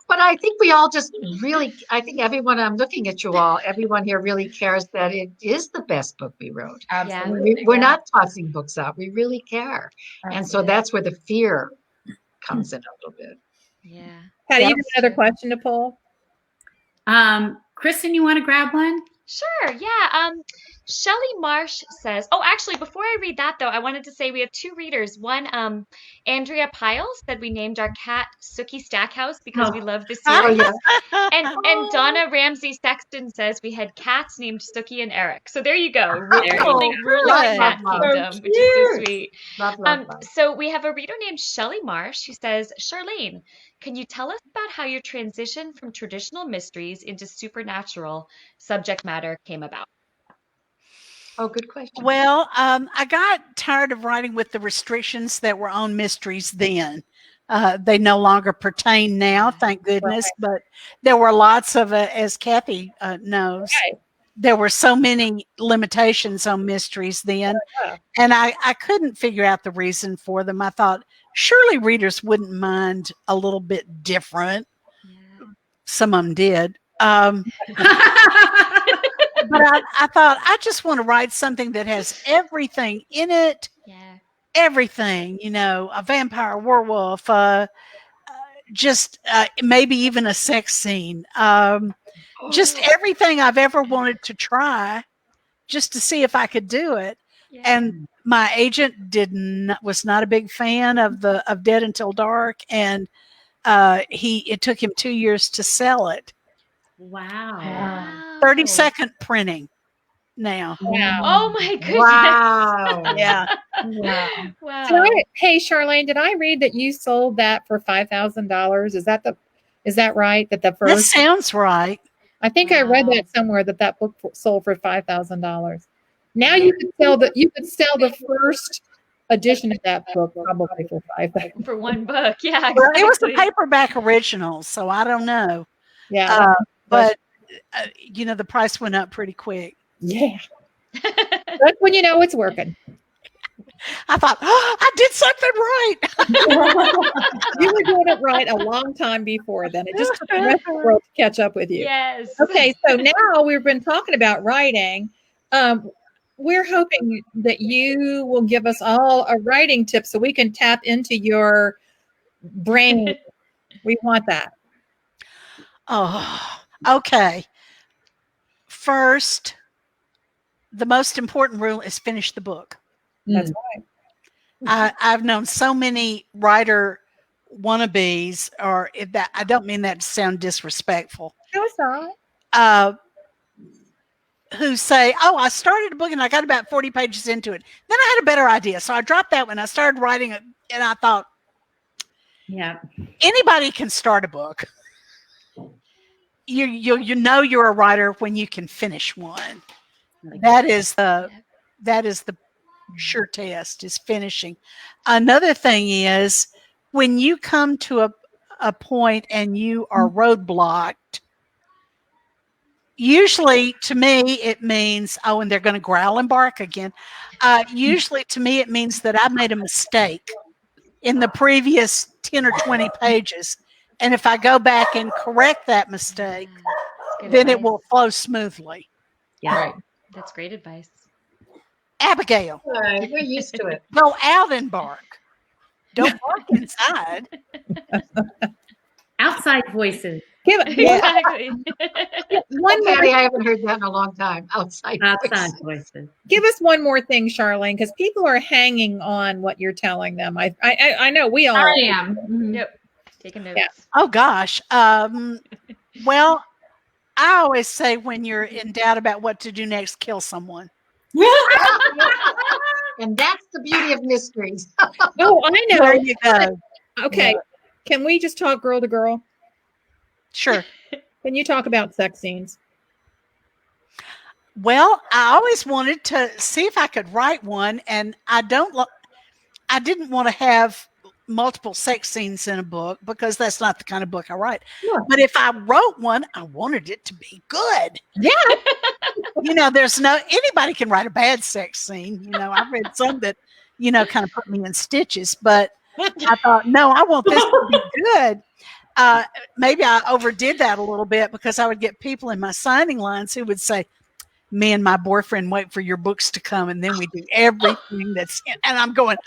But I think we all just really, I think everyone, I'm looking at you all, everyone here really cares that it is the best book we wrote. Absolutely. We're not tossing books out. We really care. And so that's where the fear comes in a little bit. Yeah. Patty, you Yep. have another question to pull? Kristen, you want to grab one? Sure, yeah. Shelley Marsh says, oh, actually, before I read that though, I wanted to say we have two readers. One, Andrea Piles said we named our cat Sookie Stackhouse because we love the Oh, series. yeah. And Donna Ramsey Sexton says we had cats named Sookie and Eric. So there you go, ruling good. cat Love, kingdom, which is so sweet. love, love, love. So we have a reader named Shelley Marsh who says, Charlaine, can you tell us about how your transition from traditional mysteries into supernatural subject matter came about? Oh, good question. Well, I got tired of writing with the restrictions that were on mysteries then. They no longer pertain now, thank goodness. But there were lots of, as Kathy knows, there were so many limitations on mysteries then. And I couldn't figure out the reason for them. I thought, surely readers wouldn't mind a little bit different. Some of them did. But I thought, I just want to write something that has everything in it. Yeah. Everything, a vampire, werewolf, just maybe even a sex scene. Just everything I've ever wanted to try just to see if I could do it. Yeah. And my agent was not a big fan of Dead Until Dark. And it took him 2 years to sell it. Wow. 32nd printing now. Wow. Oh my goodness. Wow. Yeah. Wow. Hey, Charlaine, did I read that you sold that for $5,000? Is that right? That the That first? sounds right. I think I read that somewhere that book sold for $5,000. Now you could sell the first edition of that book probably for $5,000. For one book, yeah. Well, it was a exactly. paperback original, so I don't know. Yeah. But the price went up pretty quick. Yeah. That's when you know it's working. I thought, I did something right. You were doing it right a long time before then. It just took the rest of the world to catch up with you. Yes. Okay, so now we've been talking about writing. We're hoping that you will give us all a writing tip so we can tap into your brain. We want that. Oh, okay. First, the most important rule is finish the book. That's right. I've known so many writer wannabes, or that I don't mean that to sound disrespectful, No, it's not. who say, "Oh, I started a book and I got about 40 pages into it. Then I had a better idea, so I dropped that one. I started writing it, and I thought, Yeah. anybody can start a book. You know you're a writer when you can finish one. That is the sure test, is finishing. Another thing is, when you come to a point and you are roadblocked, usually to me it means, oh, and they're going to growl and bark again. Usually to me it means that I made a mistake in the previous 10 or 20 pages. And if I go back and correct that mistake, then it will flow smoothly. Yeah. Right. That's great advice. Abigail, Right, we're used to it. go out and bark. Don't bark inside. Outside voices. Give it Exactly. one more. Patty, I haven't heard that in a long time. Outside. Outside voices. Give us one more thing, Charlaine, because people are hanging on what you're telling them. I know we all I am. Mhm. Yep. Taking notes. Yeah. Oh gosh. Well, I always say, when you're in doubt about what to do next, kill someone. And that's the beauty of mysteries. Oh, I know. There you go. Okay. Can we just talk girl to girl? Sure. Can you talk about sex scenes? Well, I always wanted to see if I could write one, and I didn't want to have multiple sex scenes in a book, because that's not the kind of book I write. Yeah. But if I wrote one, I wanted it to be good. Yeah. Anybody can write a bad sex scene. I've read some that, kind of put me in stitches, but I thought, no, I want this to be good. Maybe I overdid that a little bit, because I would get people in my signing lines who would say, me and my boyfriend wait for your books to come, and then we do everything that's in. And I'm going,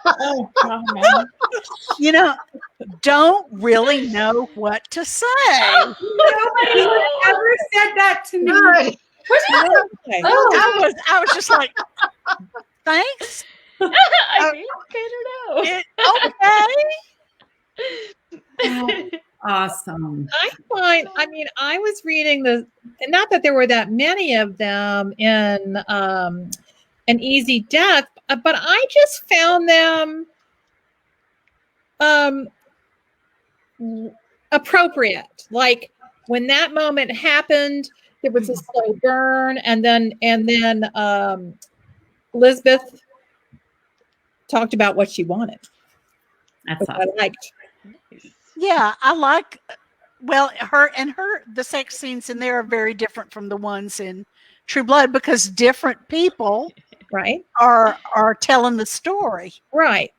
Oh, God. you know, don't really know what to say. Nobody has ever said that to me. Good. Okay. I was just like, thanks. I think I don't know. Okay. Awesome. I was reading and not that there were that many of them in An Easy Death, but I just found them appropriate. Like when that moment happened, there was a slow burn, and then Elizabeth talked about what she wanted. That's Which awesome. I liked. Yeah, I like. Well, the sex scenes in there are very different from the ones in True Blood because different people Right. are telling the story. Right.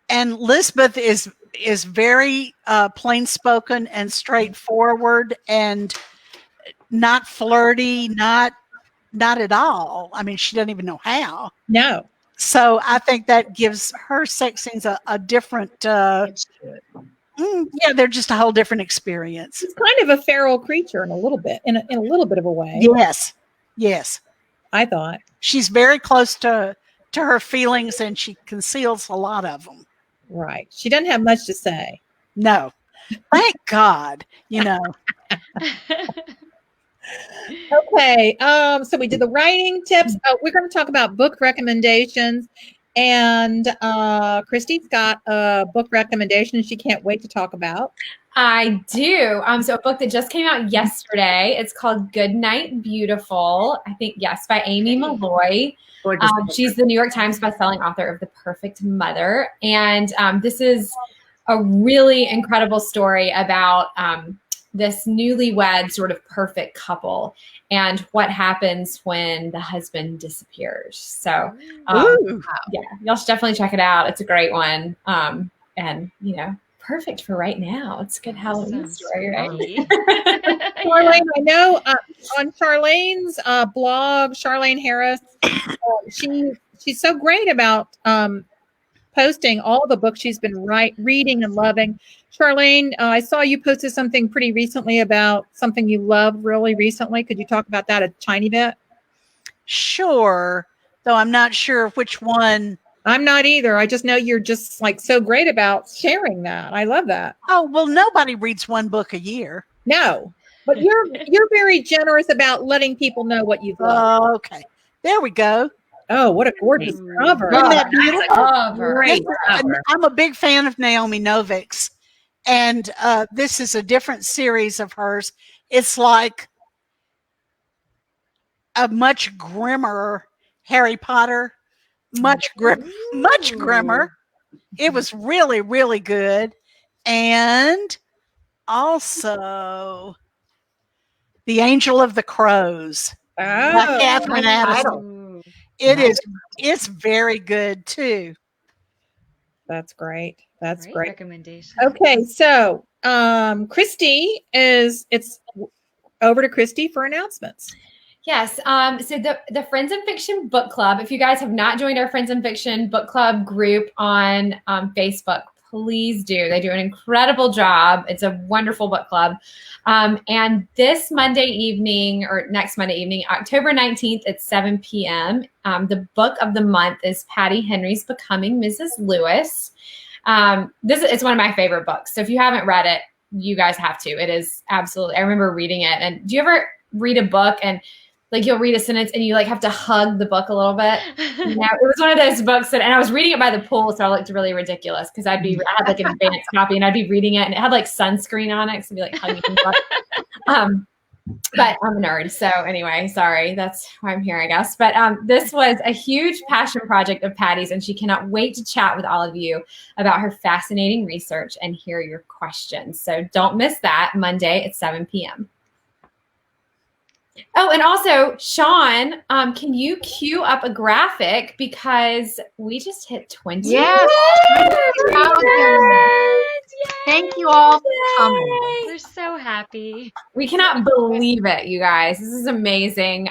And Lisbeth is very plain spoken and straightforward and not flirty, not at all. I mean, she doesn't even know how. No. So I think that gives her sex scenes a different. Yeah, they're just a whole different experience. She's kind of a feral creature in a little bit, in a little bit of a way. Yes. I thought She's very close to her feelings, and she conceals a lot of them. right. She doesn't have much to say. No, thank God. You know. Okay. So we did the writing tips. We're going to talk about book recommendations. And Christy's got a book recommendation she can't wait to talk about. I do. So a book that just came out yesterday. It's called Goodnight, Beautiful. I think, yes, by Amy Malloy. She's the New York Times bestselling author of The Perfect Mother. And this is a really incredible story about this newlywed sort of perfect couple and what happens when the husband disappears. So yeah, y'all should definitely check it out. It's a great one. And perfect for right now. It's a good Halloween story, right? Charlaine, I know on Charlaine's blog, Charlaine Harris, she's so great about posting all the books she's been reading and loving. Charlaine, I saw you posted something pretty recently about something you love really recently. Could you talk about that a tiny bit? Sure, though I'm not sure which one. I'm not either. I just know you're just like so great about sharing that. I love that. Oh, well, nobody reads one book a year. No, but you're very generous about letting people know what you've loved. Okay, there we go. Oh, what a gorgeous cover. Isn't that beautiful? Great cover. I'm a big fan of Naomi Novik's, and this is a different series of hers. It's like a much grimmer Harry Potter, much grimmer. It was really, really good. And also The Angel of the Crows by Catherine Addison. It's very good too. That's great. That's great. Recommendation. Okay, so Christy it's over to Christy for announcements. Yes. So the Friends in Fiction Book Club, if you guys have not joined our Friends in Fiction Book Club group on Facebook, please do. They do an incredible job. It's a wonderful book club. And this Monday evening or next Monday evening, October 19th at 7 p.m., the book of the month is Patty Henry's Becoming Mrs. Lewis. It's one of my favorite books. So if you haven't read it, you guys have to. It is absolutely, I remember reading it. And do you ever read a book and like you'll read a sentence and you like have to hug the book a little bit? It was one of those books and I was reading it by the pool, so I looked really ridiculous because I had like an advanced copy and I'd be reading it and it had like sunscreen on it, so I'd be like hugging the book. But I'm a nerd, so anyway, sorry, that's why I'm here, I guess. But this was a huge passion project of Patty's, and she cannot wait to chat with all of you about her fascinating research and hear your questions. So don't miss that Monday at 7 p.m. Oh, and also, Sean, can you cue up a graphic because we just hit 20? Yes. Thank you all for coming. We're so happy. We cannot believe it, you guys. This is amazing.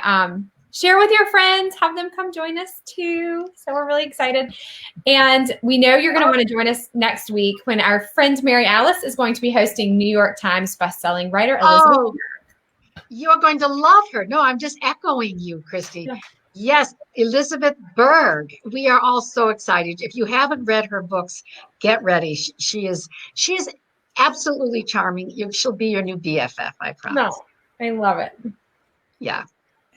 Share with your friends, have them come join us too. So we're really excited. And we know you're going to want to join us next week when our friend Mary Alice is going to be hosting New York Times bestselling writer Elizabeth. Oh, you're going to love her. No, I'm just echoing you, Christy. Yeah. Yes, Elizabeth Berg. We are all so excited. If you haven't read her books, get ready. She is absolutely charming. She'll be your new BFF, I promise. No, I love it. Yeah.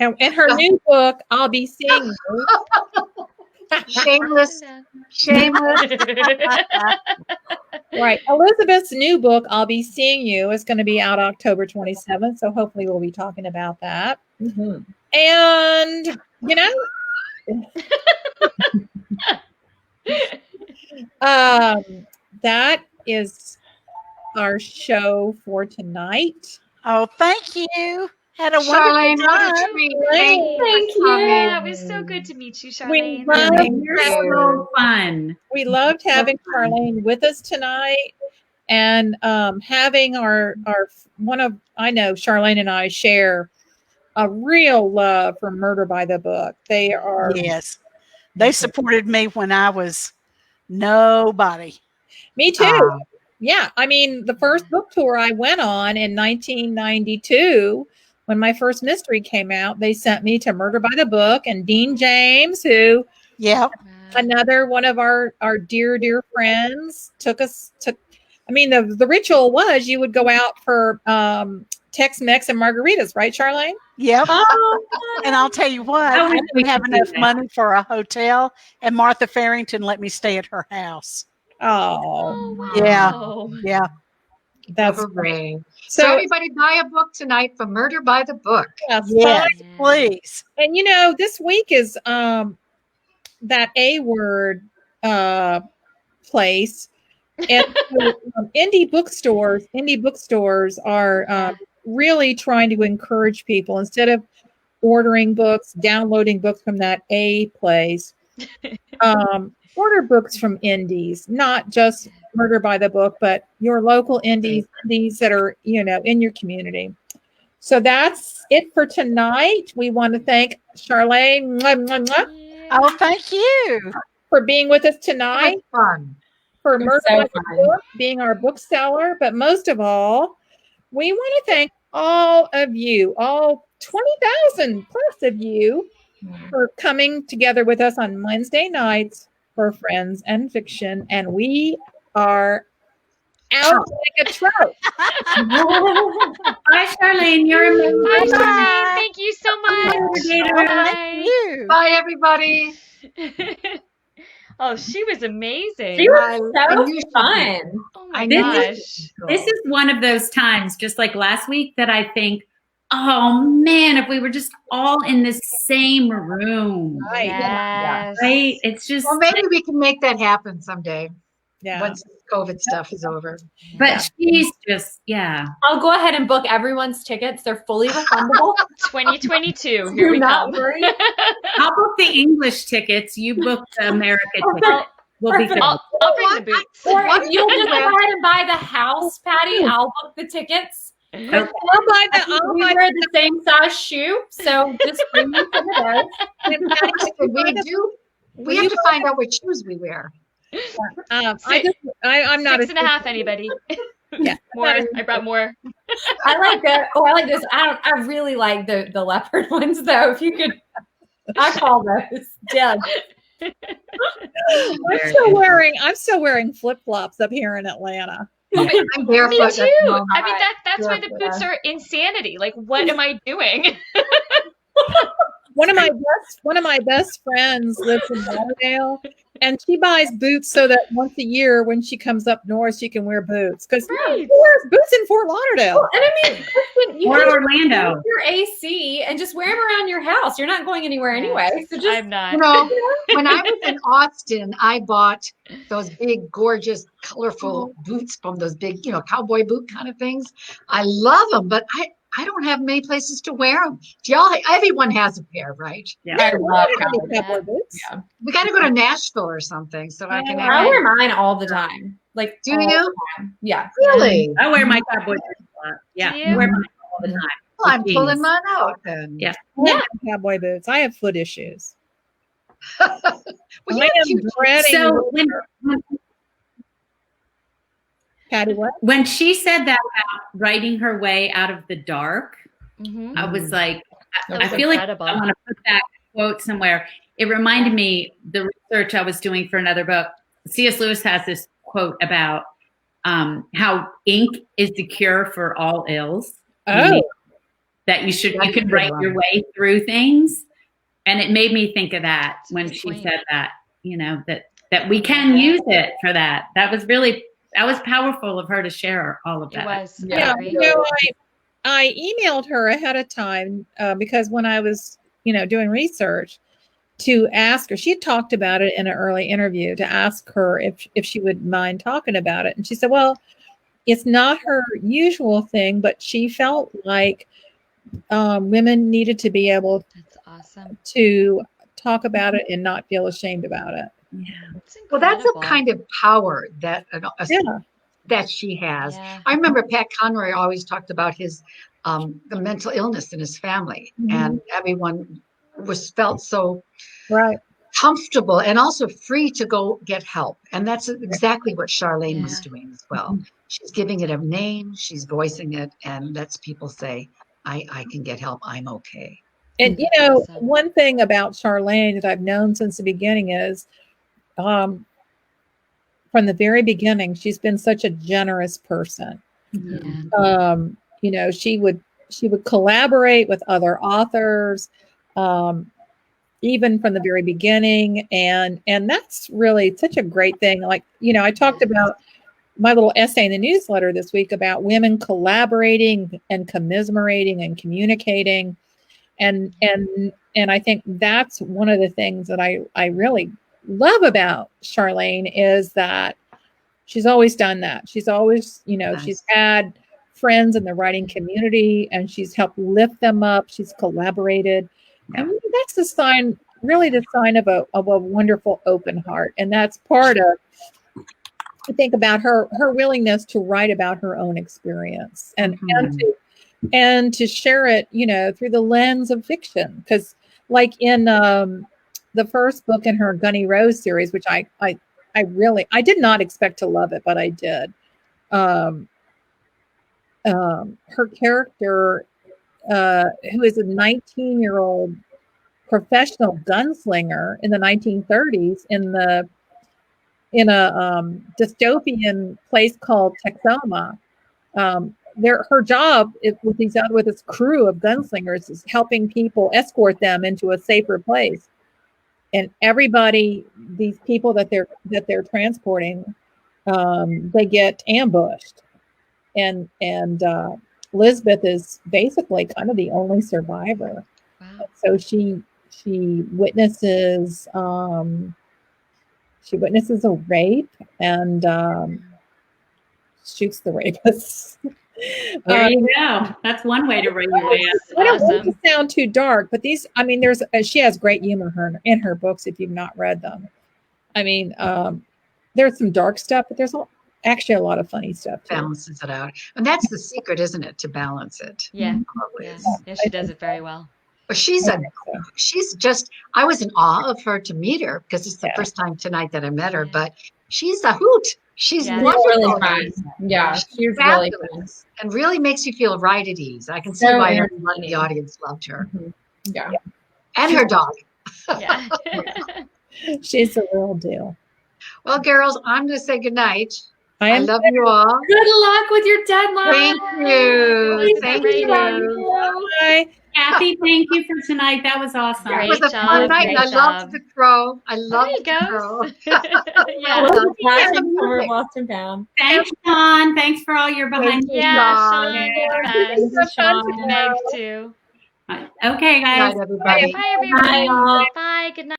And her new book, I'll Be Seeing You. Shameless. Shameless. Right. Elizabeth's new book, I'll Be Seeing You, is going to be out October 27th. So hopefully we'll be talking about that. Mm-hmm. And, that is our show for tonight. Oh, thank you. Had a Charlaine, wonderful what a time. treat. Thank you. Yeah, it was so good to meet you, Charlaine. You're so fun. We loved having Charlaine with us tonight, and having I know Charlaine and I share a real love for Murder by the Book. They are Yes. They supported me when I was nobody. Me too. Yeah. I mean, the first book tour I went on in 1992, when my first mystery came out, they sent me to Murder by the Book, and Dean James, who another one of our dear friends, took us to, I mean, the ritual was you would go out for Tex-Mex and margaritas, right, Charlaine? Yep. And I'll tell you what, I didn't have enough money for a hotel, and Martha Farrington let me stay at her house. Oh, wow. Yeah. That's great. so. So everybody buy a book tonight for Murder by the Book. Yes, please. And this week is that A word place, and indie bookstores are really trying to encourage people, instead of ordering books, downloading books from that A place. Order books from indies, not just Murder by the Book, but your local indies that are, in your community. So that's it for tonight. We want to thank Charlaine Oh, thank you for being with us tonight. Fun. For Murder by the Book being our bookseller. But most of all, we want to thank all of you, all 20,000 plus of you, for coming together with us on Wednesday nights for Friends and Fiction. And we are out like a trout. Bye, Charlaine. You're amazing. Bye, Charlaine. Thank you so much. Thank you. Bye, everybody. Oh, she was amazing. She was so fun. Oh my This gosh. This is one of those times, just like last week, that I think, oh man, if we were just all in the same room. Right. Yes. Right? It's just, Well, maybe we can make that happen someday Yeah. once COVID stuff is over. but she's just, yeah. I'll go ahead and book everyone's tickets. They're fully refundable. 2022. Here we not come. worry. I'll book the English tickets. You book the America ticket. We'll be good. I'll bring the boots. Or if you'll just go ahead and buy the house, Patty, I'll book the tickets. I'll buy We wear the same size shoe, so just bring me some of those. We have to find out what shoes we wear. I'm not 6.5, anybody? Yeah. More. I brought more. I like that. Oh, I like this. I really like the leopard ones though. If you could, I call those dead. I'm still wearing flip-flops up here in Atlanta. I'm barefoot. Me at the too. moment. I mean, that's why the boots are insanity. Like, what am I doing? One of my best friends lives in Lauderdale, and she buys boots so that once a year when she comes up north, she can wear boots. Because Right. who wears boots in Fort Lauderdale? And I mean, listen, you Or can Orlando. use your AC and just wear them around your house. You're not going anywhere anyway. So just I'm not. You know, when I was in Austin, I bought those big, gorgeous, colorful boots from those big, cowboy boot kind of things. I love them, but I don't have many places to wear them. Everyone has a pair, right? Yeah. I love Cowboy boots. Yeah. We got to go to Nashville or something so I can I have. wear mine all the time. like Do all you? the time. Yeah. Really? I wear my cowboy boots a lot. Yeah, Do I you? wear mine all the time. Well, I'm With pulling jeans. mine out then. Yeah. Yeah. Cowboy boots. I have foot issues. Well, you I have am cute dreading So Patty what? when she said that about writing her way out of the dark, Mhm. I was like, That I was feel like incredible. I want to put that quote somewhere. It reminded me the research I was doing for another book. C.S. Lewis has this quote about how ink is the cure for all ills. Oh, That you That's a can good write one. your way through things. And it made me think of that That's a when good she point. said that, that we can use it for that. That was powerful of her to share all of It that. was. I yeah. agree. You know, I emailed her ahead of time because when I was, doing research to ask her, she had talked about it in an early interview to ask her if she would mind talking about it. And she said, well, it's not her usual thing, but she felt like women needed to be able That's awesome. to talk about it and not feel ashamed about it. Yeah. It's Well, that's a incredible. kind of power that Yeah. that she has. Yeah. I remember Pat Conroy always talked about his the mental illness in his family, and everyone felt so Right. comfortable and also free to go get help. And that's exactly what Charlaine was Yeah. doing as well. She's giving it a name, she's voicing it, and lets people say, I can get help, I'm okay. And That's awesome. one thing about Charlaine that I've known since the beginning is from the very beginning, she's been such a generous person. Yeah. She would collaborate with other authors, even from the very beginning. And that's really such a great thing. Like, I talked about my little essay in the newsletter this week about women collaborating and commiserating and communicating. And I think that's one of the things that I really love about Charlaine is that she's always done that. She's always, Nice. she's had friends in the writing community and she's helped lift them up. She's collaborated. Yeah. And that's the sign of a wonderful open heart. And that's part of, I think, about her willingness to write about her own experience and to share it, through the lens of fiction. Because like in the first book in her Gunny Rose series, which I did not expect to love it, but I did. Her character, who is a 19-year-old professional gunslinger in the 1930s in a dystopian place called Texoma. Her job with this crew of gunslingers is helping people escort them into a safer place. And everybody, these people that they're transporting, they get ambushed, and Lisbeth is basically kind of the only survivor. Wow. So she witnesses a rape and shoots the rapist. There you go. That's one way to write your way out. I don't want Awesome. to sound too dark, but she has great humor in her books if you've not read them. I mean, there's some dark stuff, but there's actually a lot of funny stuff too. Balances it out. And that's the secret, isn't it? To balance it. Yeah. Always. Yeah, she does it very well. But I was in awe of her to meet her because it's the first time tonight that I met her, but she's a hoot. She's Yeah. wonderful. Really fun. Yeah, she's really fun. Fabulous. And really makes you feel right at ease. I can see So why everyone in entertaining. the audience loved her. Yeah. And her dog. Yeah. She's a real deal. Well, girls, I'm going to say goodnight. I I am love you all. Good luck with your deadline. Thank you. Thank you. Bye. Kathy, thank you for tonight. That was awesome. It Great was a job, fun night. great I loved job. the crow. I There loved you the crow. go. Yeah. Well, Last the time we're music. lost and found. Thanks, Sean. Thanks for all your behind. Yeah, Sean. Sean, Thank you're you the best. for fun Meg too. too. Okay, guys. Good night, everybody. Bye, everybody. Bye, all. Bye. Good night.